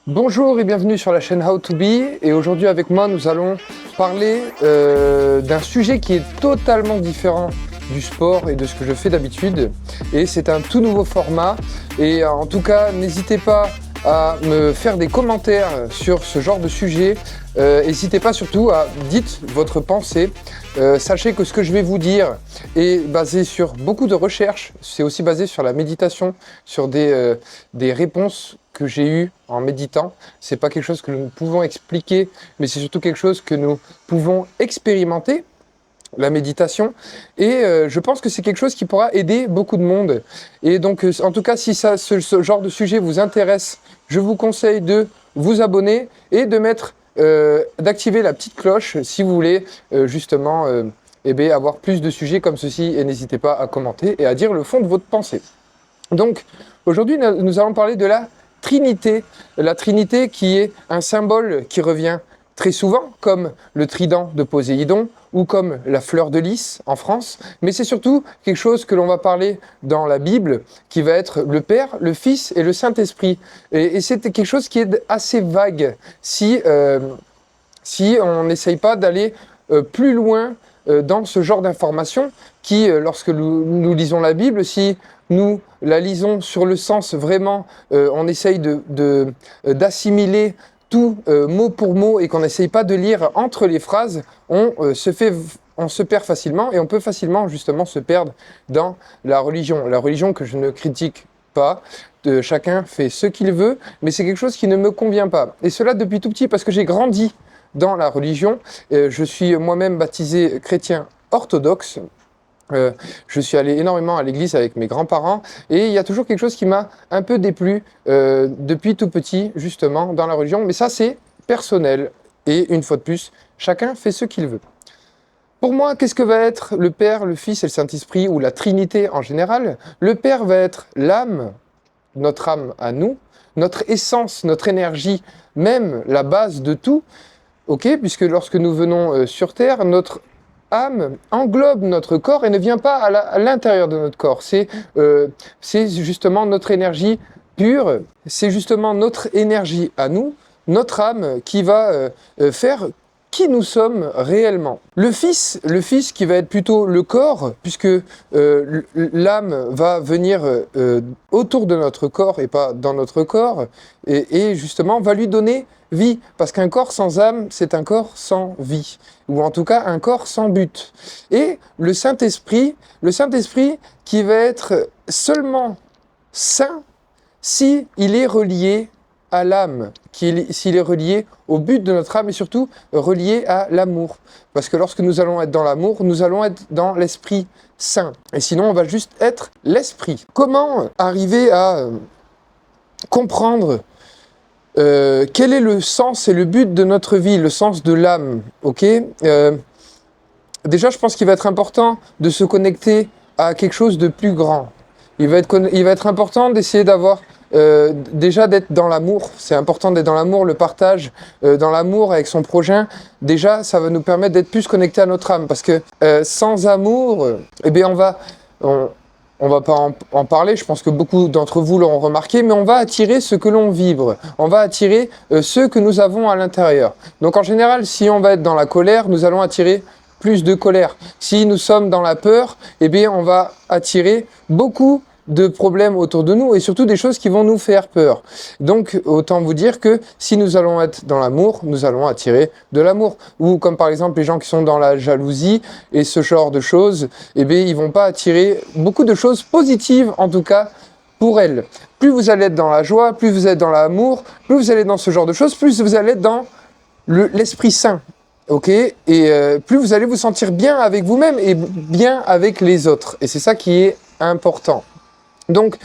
Bonjour et bienvenue sur la chaîne How to Be, et aujourd'hui avec moi nous allons parler d'un sujet qui est totalement différent du sport et de ce que je fais d'habitude, et c'est un tout nouveau format. Et en tout cas n'hésitez pas à me faire des commentaires sur ce genre de sujet. N'hésitez pas surtout à dites votre pensée. Sachez que ce que je vais vous dire est basé sur beaucoup de recherches. C'est aussi basé sur la méditation, sur des réponses que j'ai eues en méditant. C'est pas quelque chose que nous pouvons expliquer, mais c'est surtout quelque chose que nous pouvons expérimenter, la méditation, et je pense que c'est quelque chose qui pourra aider beaucoup de monde. Et donc en tout cas, si ce genre de sujet vous intéresse, je vous conseille de vous abonner et de d'activer la petite cloche si vous voulez justement avoir plus de sujets comme ceci, et n'hésitez pas à commenter et à dire le fond de votre pensée. Donc aujourd'hui nous allons parler de la Trinité qui est un symbole qui revient très souvent, comme le trident de Poséidon ou comme la fleur de lys en France, mais c'est surtout quelque chose que l'on va parler dans la Bible, qui va être le Père, le Fils et le Saint-Esprit. Et c'est quelque chose qui est assez vague si on n'essaye pas d'aller plus loin dans ce genre d'informations qui, lorsque nous lisons la Bible, si nous la lisons sur le sens vraiment, on essaye d'assimiler tout mot pour mot et qu'on n'essaye pas de lire entre les phrases, on se perd facilement, et on peut facilement justement se perdre dans la religion. La religion que je ne critique pas, chacun fait ce qu'il veut, mais c'est quelque chose qui ne me convient pas. Et cela depuis tout petit, parce que j'ai grandi dans la religion. Je suis moi-même baptisé chrétien orthodoxe. Je suis allé énormément à l'église avec mes grands-parents, et il y a toujours quelque chose qui m'a un peu déplu depuis tout petit, justement, dans la religion. Mais ça, c'est personnel. Et une fois de plus, chacun fait ce qu'il veut. Pour moi, qu'est-ce que va être le Père, le Fils et le Saint-Esprit, ou la Trinité en général? Le Père va être l'âme, notre âme à nous, notre essence, notre énergie, même la base de tout. Ok, puisque lorsque nous venons sur Terre, notre âme englobe notre corps et ne vient pas à l'intérieur de notre corps. C'est justement notre énergie pure, c'est justement notre énergie à nous, notre âme qui va faire qui nous sommes réellement. Le Fils qui va être plutôt le corps, puisque l'âme va venir autour de notre corps et pas dans notre corps, et justement va lui donner vie, parce qu'un corps sans âme, c'est un corps sans vie, ou en tout cas un corps sans but. Et le Saint-Esprit qui va être seulement saint si il est relié à l'âme, s'il est relié au but de notre âme, et surtout relié à l'amour. Parce que lorsque nous allons être dans l'amour, nous allons être dans l'Esprit Saint. Et sinon, on va juste être l'Esprit. Comment arriver à comprendre quel est le sens et le but de notre vie, le sens de l'âme, ok? Déjà, je pense qu'il va être important de se connecter à quelque chose de plus grand. Il va être important d'essayer d'avoir déjà d'être dans l'amour. C'est important d'être dans l'amour, le partage, dans l'amour avec son prochain. Déjà, ça va nous permettre d'être plus connectés à notre âme, parce que sans amour, eh bien, on va pas en parler, je pense que beaucoup d'entre vous l'auront remarqué, mais on va attirer ce que l'on vibre. On va attirer ce que nous avons à l'intérieur. Donc en général, si on va être dans la colère, nous allons attirer plus de colère. Si nous sommes dans la peur, eh bien on va attirer beaucoup de problèmes autour de nous, et surtout des choses qui vont nous faire peur. Donc autant vous dire que si nous allons être dans l'amour, nous allons attirer de l'amour. Ou comme par exemple les gens qui sont dans la jalousie et ce genre de choses, eh bien ils vont pas attirer beaucoup de choses positives, en tout cas pour elles. Plus vous allez être dans la joie, plus vous êtes dans l'amour, plus vous allez être dans ce genre de choses, plus vous allez être dans l'Esprit Saint. Ok, et plus vous allez vous sentir bien avec vous-même et bien avec les autres. Et c'est ça qui est important. Donc,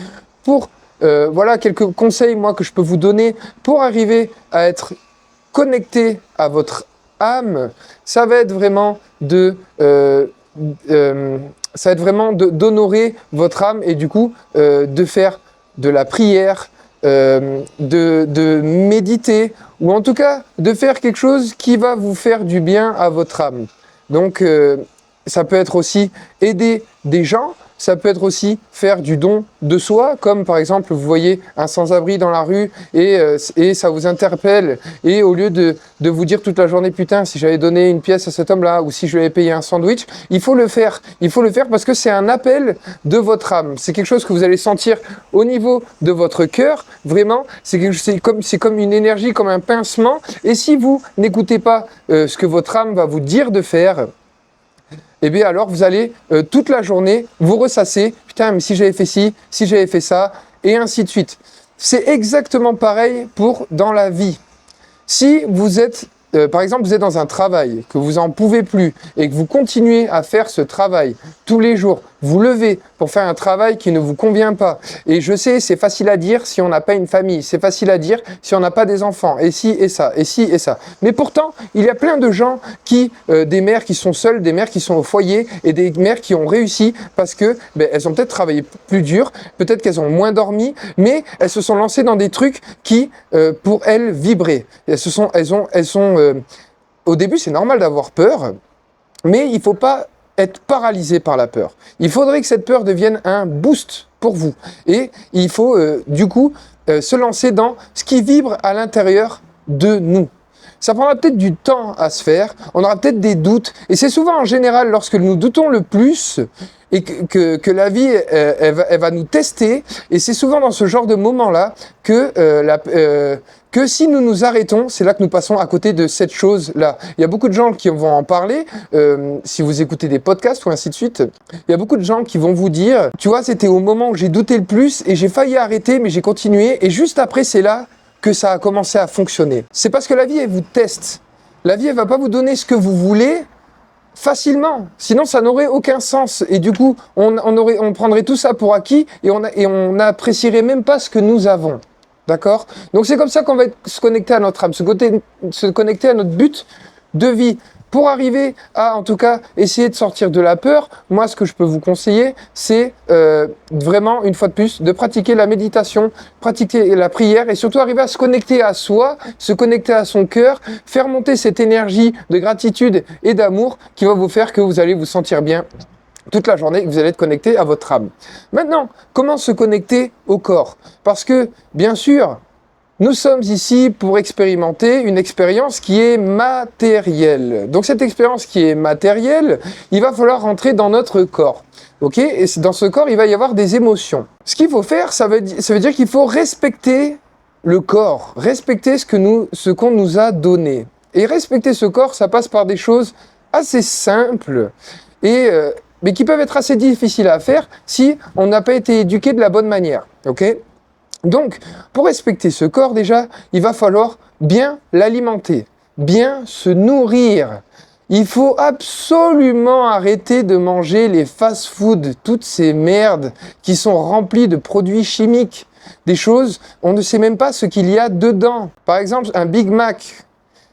voilà quelques conseils moi que je peux vous donner pour arriver à être connecté à votre âme. Ça va être vraiment d'honorer votre âme, et du coup de faire de la prière, de méditer, ou en tout cas de faire quelque chose qui va vous faire du bien à votre âme. Donc ça peut être aussi aider des gens ça peut être aussi faire du don de soi, comme par exemple, vous voyez un sans-abri dans la rue et ça vous interpelle. Et au lieu de vous dire toute la journée, putain, si j'avais donné une pièce à cet homme-là ou si je lui avais payé un sandwich, il faut le faire. Il faut le faire parce que c'est un appel de votre âme. C'est quelque chose que vous allez sentir au niveau de votre cœur. Vraiment, c'est comme une énergie, comme un pincement. Et si vous n'écoutez pas ce que votre âme va vous dire de faire, eh bien alors vous allez toute la journée vous ressasser. Putain, mais si j'avais fait ci, si j'avais fait ça, et ainsi de suite. C'est exactement pareil pour dans la vie. Si vous êtes, par exemple, vous êtes dans un travail, que vous n'en pouvez plus, et que vous continuez à faire ce travail tous les jours, vous levez pour faire un travail qui ne vous convient pas. Et je sais, c'est facile à dire si on n'a pas une famille, c'est facile à dire si on n'a pas des enfants, et ci et ça, et ci et ça. Mais pourtant, il y a plein de gens des mères qui sont seules, des mères qui sont au foyer, et des mères qui ont réussi parce que elles ont peut-être travaillé plus dur, peut-être qu'elles ont moins dormi, mais elles se sont lancées dans des trucs qui, pour elles, vibraient. Au début, c'est normal d'avoir peur, mais il ne faut pas être paralysé par la peur. Il faudrait que cette peur devienne un boost pour vous. Et il faut se lancer dans ce qui vibre à l'intérieur de nous. Ça prendra peut-être du temps à se faire, on aura peut-être des doutes, et c'est souvent en général lorsque nous doutons le plus et que la vie elle va nous tester, et c'est souvent dans ce genre de moment-là que si nous nous arrêtons, c'est là que nous passons à côté de cette chose-là. Il y a beaucoup de gens qui vont en parler, si vous écoutez des podcasts ou ainsi de suite, il y a beaucoup de gens qui vont vous dire, tu vois, c'était au moment où j'ai douté le plus, et j'ai failli arrêter, mais j'ai continué, et juste après, c'est là que ça a commencé à fonctionner. C'est parce que la vie, elle vous teste. La vie, elle va pas vous donner ce que vous voulez facilement. Sinon, ça n'aurait aucun sens. Et du coup, on prendrait tout ça pour acquis et on n'apprécierait même pas ce que nous avons. D'accord ? Donc, c'est comme ça qu'on va se connecter à notre âme, se connecter à notre but de vie. Pour arriver à, en tout cas, essayer de sortir de la peur, moi, ce que je peux vous conseiller, c'est vraiment, une fois de plus, de pratiquer la méditation, pratiquer la prière et surtout arriver à se connecter à soi, se connecter à son cœur, faire monter cette énergie de gratitude et d'amour qui va vous faire que vous allez vous sentir bien toute la journée, que vous allez être connecté à votre âme. Maintenant, comment se connecter au corps ? Parce que, bien sûr, nous sommes ici pour expérimenter une expérience qui est matérielle. Donc cette expérience qui est matérielle, il va falloir rentrer dans notre corps. Ok ? Et dans ce corps, il va y avoir des émotions. Ce qu'il faut faire, ça veut dire qu'il faut respecter le corps, respecter ce qu'on nous a donné. Et respecter ce corps, ça passe par des choses assez simples mais qui peuvent être assez difficiles à faire si on n'a pas été éduqué de la bonne manière. Ok ? Donc, pour respecter ce corps, déjà, il va falloir bien l'alimenter, bien se nourrir. Il faut absolument arrêter de manger les fast-foods, toutes ces merdes qui sont remplies de produits chimiques. Des choses, on ne sait même pas ce qu'il y a dedans. Par exemple, un Big Mac,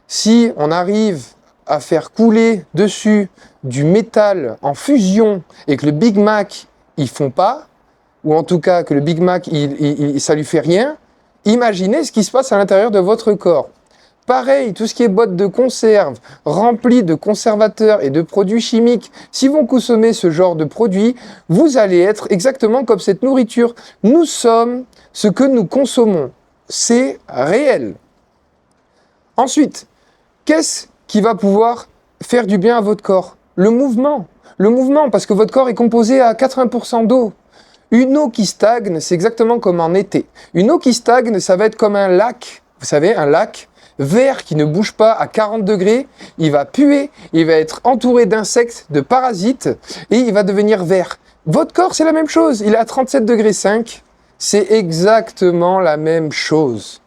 si on arrive à faire couler dessus du métal en fusion et que le Big Mac, ils font pas, ou en tout cas que le Big Mac, ça lui fait rien, imaginez ce qui se passe à l'intérieur de votre corps. Pareil, tout ce qui est boîte de conserve, remplie de conservateurs et de produits chimiques, si vous consommez ce genre de produits, vous allez être exactement comme cette nourriture. Nous sommes ce que nous consommons. C'est réel. Ensuite, qu'est-ce qui va pouvoir faire du bien à votre corps ? Le mouvement. Le mouvement, parce que votre corps est composé à 80% d'eau. Une eau qui stagne, c'est exactement comme en été. Une eau qui stagne, ça va être comme un lac. Vous savez, un lac vert qui ne bouge pas à 40 degrés. Il va puer, il va être entouré d'insectes, de parasites, et il va devenir vert. Votre corps, c'est la même chose. Il est à 37 degrés 5. C'est exactement la même chose.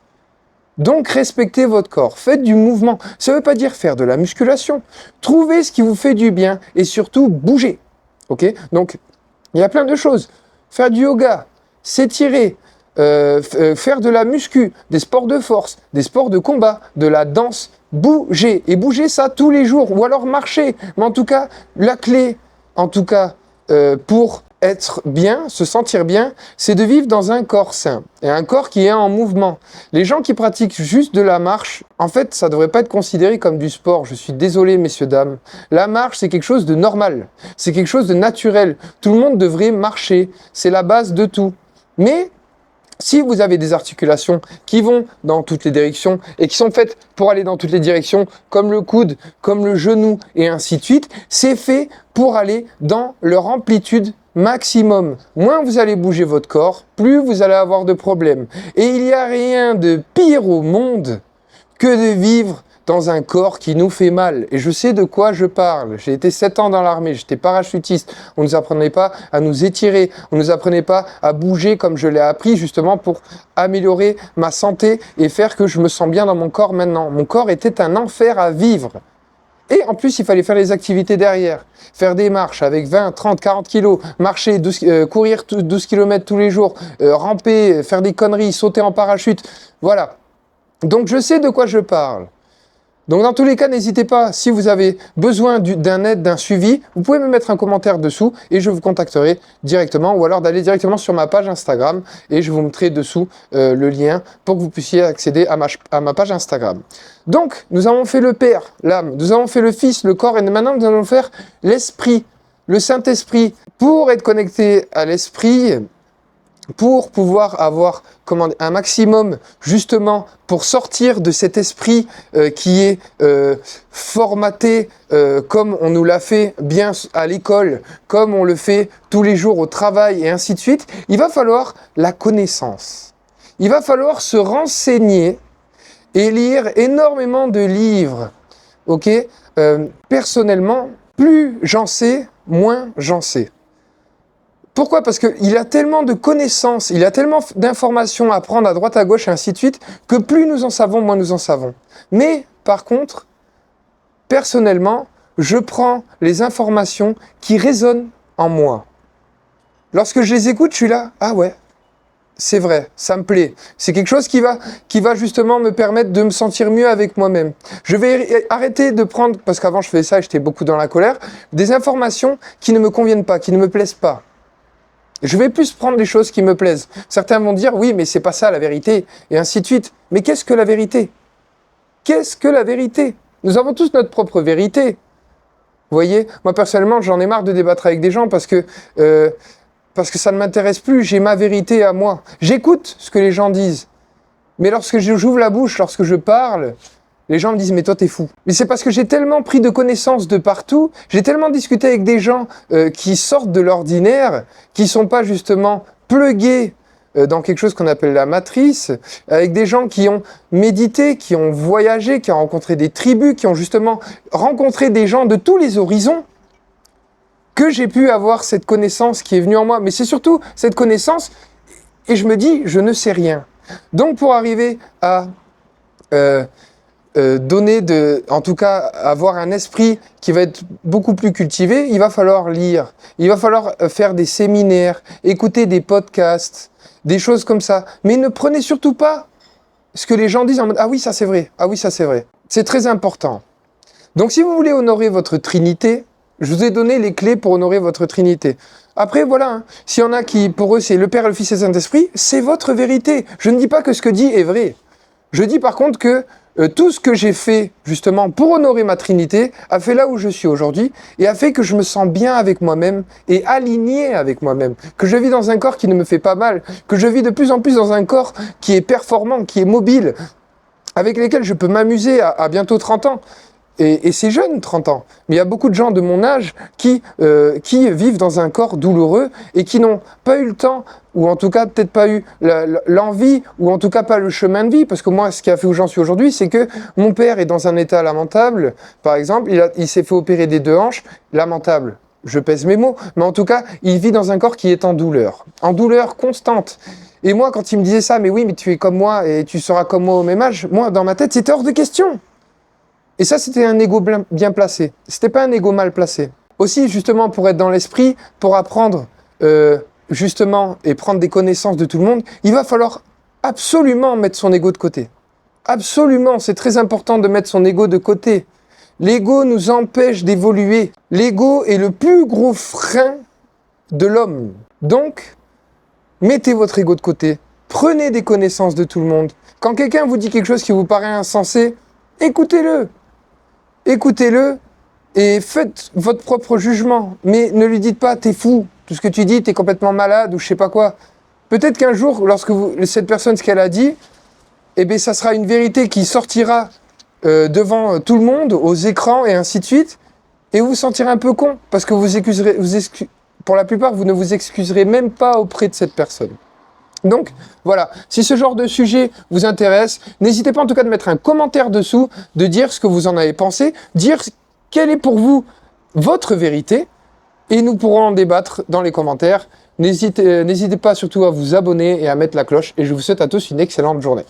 Donc, respectez votre corps. Faites du mouvement. Ça ne veut pas dire faire de la musculation. Trouvez ce qui vous fait du bien et surtout bougez. Ok ? Donc, il y a plein de choses. Faire du yoga, s'étirer, faire de la muscu, des sports de force, des sports de combat, de la danse, bouger. Et bouger ça tous les jours, ou alors marcher. Mais en tout cas, la clé, pour être bien, se sentir bien, c'est de vivre dans un corps sain et un corps qui est en mouvement. Les gens qui pratiquent juste de la marche, en fait, ça ne devrait pas être considéré comme du sport. Je suis désolé, messieurs, dames. La marche, c'est quelque chose de normal. C'est quelque chose de naturel. Tout le monde devrait marcher. C'est la base de tout. Mais si vous avez des articulations qui vont dans toutes les directions et qui sont faites pour aller dans toutes les directions, comme le coude, comme le genou et ainsi de suite, c'est fait pour aller dans leur amplitude maximum. Moins vous allez bouger votre corps, plus vous allez avoir de problèmes. Et il n'y a rien de pire au monde que de vivre dans un corps qui nous fait mal. Et je sais de quoi je parle. J'ai été 7 ans dans l'armée, j'étais parachutiste. On ne nous apprenait pas à nous étirer, on ne nous apprenait pas à bouger comme je l'ai appris justement pour améliorer ma santé et faire que je me sens bien dans mon corps maintenant. Mon corps était un enfer à vivre. Et en plus, il fallait faire les activités derrière. Faire des marches avec 20, 30, 40 kilos, marcher, courir 12 km tous les jours, ramper, faire des conneries, sauter en parachute. Voilà. Donc je sais de quoi je parle. Donc dans tous les cas, n'hésitez pas, si vous avez besoin d'un aide, d'un suivi, vous pouvez me mettre un commentaire dessous et je vous contacterai directement, ou alors d'aller directement sur ma page Instagram et je vous mettrai dessous le lien pour que vous puissiez accéder à ma page Instagram. Donc, nous avons fait le Père, l'âme, nous avons fait le Fils, le corps, et maintenant nous allons faire l'Esprit, le Saint-Esprit. Pour être connecté à l'Esprit, pour pouvoir avoir un maximum, justement, pour sortir de cet esprit qui est formaté comme on nous l'a fait bien à l'école, comme on le fait tous les jours au travail et ainsi de suite, il va falloir la connaissance. Il va falloir se renseigner et lire énormément de livres. Ok, personnellement, plus j'en sais, moins j'en sais. Pourquoi ? Parce qu'il a tellement de connaissances, il a tellement d'informations à prendre à droite, à gauche, et ainsi de suite, que plus nous en savons, moins nous en savons. Mais, par contre, personnellement, je prends les informations qui résonnent en moi. Lorsque je les écoute, je suis là, ah ouais, c'est vrai, ça me plaît. C'est quelque chose qui va justement me permettre de me sentir mieux avec moi-même. Je vais arrêter de prendre, parce qu'avant je faisais ça et j'étais beaucoup dans la colère, des informations qui ne me conviennent pas, qui ne me plaisent pas. Je vais plus prendre les choses qui me plaisent. Certains vont dire, oui, mais c'est pas ça la vérité, et ainsi de suite. Mais qu'est-ce que la vérité ? Qu'est-ce que la vérité ? Nous avons tous notre propre vérité. Vous voyez ? Moi, personnellement, j'en ai marre de débattre avec des gens parce que ça ne m'intéresse plus. J'ai ma vérité à moi. J'écoute ce que les gens disent. Mais lorsque j'ouvre la bouche, lorsque je parle, les gens me disent « mais toi, t'es fou ». Mais c'est parce que j'ai tellement pris de connaissances de partout, j'ai tellement discuté avec des gens qui sortent de l'ordinaire, qui sont pas justement plugués dans quelque chose qu'on appelle la matrice, avec des gens qui ont médité, qui ont voyagé, qui ont rencontré des tribus, qui ont justement rencontré des gens de tous les horizons, que j'ai pu avoir cette connaissance qui est venue en moi. Mais c'est surtout cette connaissance, et je me dis « je ne sais rien ». Donc pour arriver à en tout cas, avoir un esprit qui va être beaucoup plus cultivé, il va falloir lire, il va falloir faire des séminaires, écouter des podcasts, des choses comme ça. Mais ne prenez surtout pas ce que les gens disent en mode « ah oui, ça c'est vrai, ah oui, ça c'est vrai ». C'est très important. Donc si vous voulez honorer votre Trinité, je vous ai donné les clés pour honorer votre Trinité. Après, voilà, hein, s'il y en a qui, pour eux, c'est le Père, le Fils et le Saint-Esprit, c'est votre vérité. Je ne dis pas que ce que dit est vrai. Je dis par contre que tout ce que j'ai fait, justement, pour honorer ma Trinité, a fait là où je suis aujourd'hui et a fait que je me sens bien avec moi-même et aligné avec moi-même. Que je vis dans un corps qui ne me fait pas mal, que je vis de plus en plus dans un corps qui est performant, qui est mobile, avec lesquels je peux m'amuser à bientôt 30 ans. Et c'est jeune, 30 ans. Mais il y a beaucoup de gens de mon âge qui vivent dans un corps douloureux et qui n'ont pas eu le temps, ou en tout cas peut-être pas eu l'envie, ou en tout cas pas le chemin de vie. Parce que moi, ce qui a fait où j'en suis aujourd'hui, c'est que mon père est dans un état lamentable. Par exemple, il s'est fait opérer des 2 hanches. Lamentable, je pèse mes mots. Mais en tout cas, il vit dans un corps qui est en douleur constante. Et moi, quand il me disait ça, mais oui, mais tu es comme moi et tu seras comme moi au même âge, moi, dans ma tête, c'était hors de question. Et ça, c'était un ego bien placé. C'était pas un ego mal placé. Aussi, justement, pour être dans l'esprit, pour apprendre, justement, et prendre des connaissances de tout le monde, il va falloir absolument mettre son ego de côté. Absolument, c'est très important de mettre son ego de côté. L'ego nous empêche d'évoluer. L'ego est le plus gros frein de l'homme. Donc, mettez votre ego de côté. Prenez des connaissances de tout le monde. Quand quelqu'un vous dit quelque chose qui vous paraît insensé, écoutez-le. Écoutez-le et faites votre propre jugement. Mais ne lui dites pas, t'es fou, tout ce que tu dis, t'es complètement malade ou je sais pas quoi. Peut-être qu'un jour, lorsque cette personne, ce qu'elle a dit, eh bien, ça sera une vérité qui sortira devant tout le monde, aux écrans et ainsi de suite, et vous vous sentirez un peu con, parce que pour la plupart, vous ne vous excuserez même pas auprès de cette personne. Donc, voilà, si ce genre de sujet vous intéresse, n'hésitez pas en tout cas de mettre un commentaire dessous, de dire ce que vous en avez pensé, dire quelle est pour vous votre vérité, et nous pourrons en débattre dans les commentaires. N'hésitez pas surtout à vous abonner et à mettre la cloche, et je vous souhaite à tous une excellente journée.